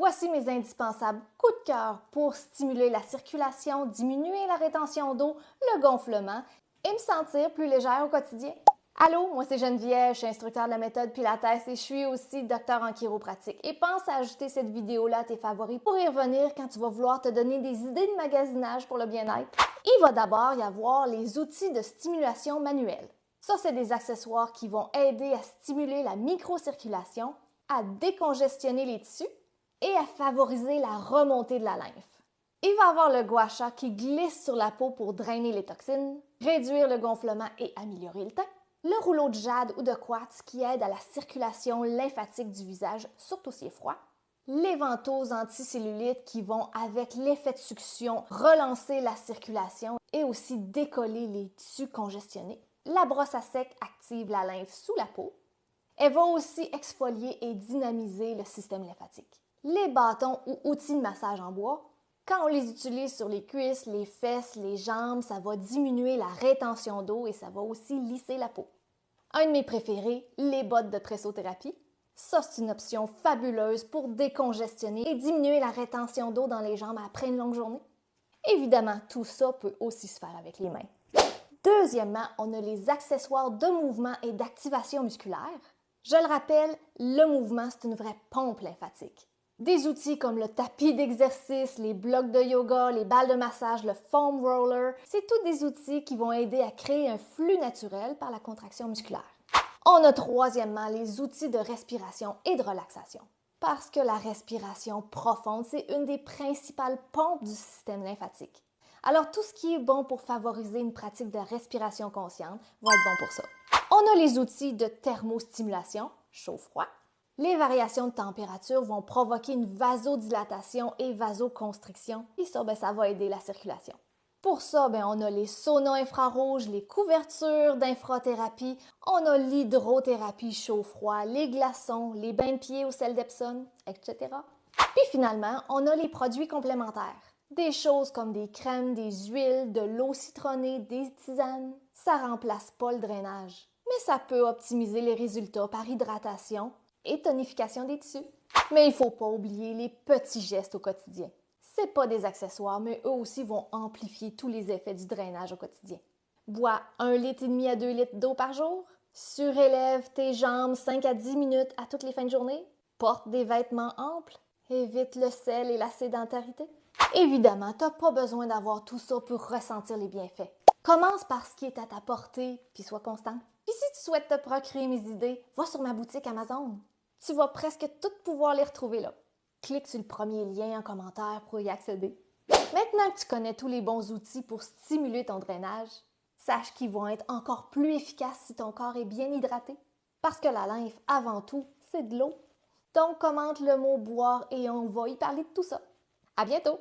Voici mes indispensables coups de cœur pour stimuler la circulation, diminuer la rétention d'eau, le gonflement et me sentir plus légère au quotidien. Allô, moi c'est Geneviève, je suis instructeur de la méthode Pilates et je suis aussi docteur en chiropratique. Et pense à ajouter cette vidéo-là à tes favoris pour y revenir quand tu vas vouloir te donner des idées de magasinage pour le bien-être. Il va d'abord y avoir les outils de stimulation manuelle. Ça, c'est des accessoires qui vont aider à stimuler la microcirculation, à décongestionner les tissus et à favoriser la remontée de la lymphe. Il va y avoir le gua sha qui glisse sur la peau pour drainer les toxines, réduire le gonflement et améliorer le teint. Le rouleau de jade ou de quartz qui aide à la circulation lymphatique du visage, surtout s'il est froid. Les ventouses anticellulites qui vont, avec l'effet de succion, relancer la circulation et aussi décoller les tissus congestionnés. La brosse à sec active la lymphe sous la peau. Elle va aussi exfolier et dynamiser le système lymphatique. Les bâtons ou outils de massage en bois, quand on les utilise sur les cuisses, les fesses, les jambes, ça va diminuer la rétention d'eau et ça va aussi lisser la peau. Un de mes préférés, les bottes de pressothérapie. Ça, c'est une option fabuleuse pour décongestionner et diminuer la rétention d'eau dans les jambes après une longue journée. Évidemment, tout ça peut aussi se faire avec les mains. Deuxièmement, on a les accessoires de mouvement et d'activation musculaire. Je le rappelle, le mouvement, c'est une vraie pompe lymphatique. Des outils comme le tapis d'exercice, les blocs de yoga, les balles de massage, le foam roller, c'est tous des outils qui vont aider à créer un flux naturel par la contraction musculaire. On a troisièmement les outils de respiration et de relaxation. Parce que la respiration profonde, c'est une des principales pompes du système lymphatique. Alors tout ce qui est bon pour favoriser une pratique de respiration consciente va être bon pour ça. On a les outils de thermostimulation, chaud-froid. Les variations de température vont provoquer une vasodilatation et vasoconstriction et ça va aider la circulation. Pour ça, on a les saunas infrarouges, les couvertures d'infrathérapie, on a l'hydrothérapie chaud-froid, les glaçons, les bains de pieds au sel d'Epsom, etc. Puis finalement, on a les produits complémentaires. Des choses comme des crèmes, des huiles, de l'eau citronnée, des tisanes. Ça remplace pas le drainage, mais ça peut optimiser les résultats par hydratation et tonification des tissus. Mais il ne faut pas oublier les petits gestes au quotidien. C'est pas des accessoires, mais eux aussi vont amplifier tous les effets du drainage au quotidien. Bois 1,5 litre à 2 litres d'eau par jour. Surélève tes jambes 5 à 10 minutes à toutes les fins de journée. Porte des vêtements amples. Évite le sel et la sédentarité. Évidemment, tu n'as pas besoin d'avoir tout ça pour ressentir les bienfaits. Commence par ce qui est à ta portée, puis sois constant. Puis si tu souhaites te procurer mes idées, va sur ma boutique Amazon. Tu vas presque toutes pouvoir les retrouver là. Clique sur le premier lien en commentaire pour y accéder. Maintenant que tu connais tous les bons outils pour stimuler ton drainage, sache qu'ils vont être encore plus efficaces si ton corps est bien hydraté. Parce que la lymphe, avant tout, c'est de l'eau. Donc commente le mot boire et on va y parler de tout ça. À bientôt!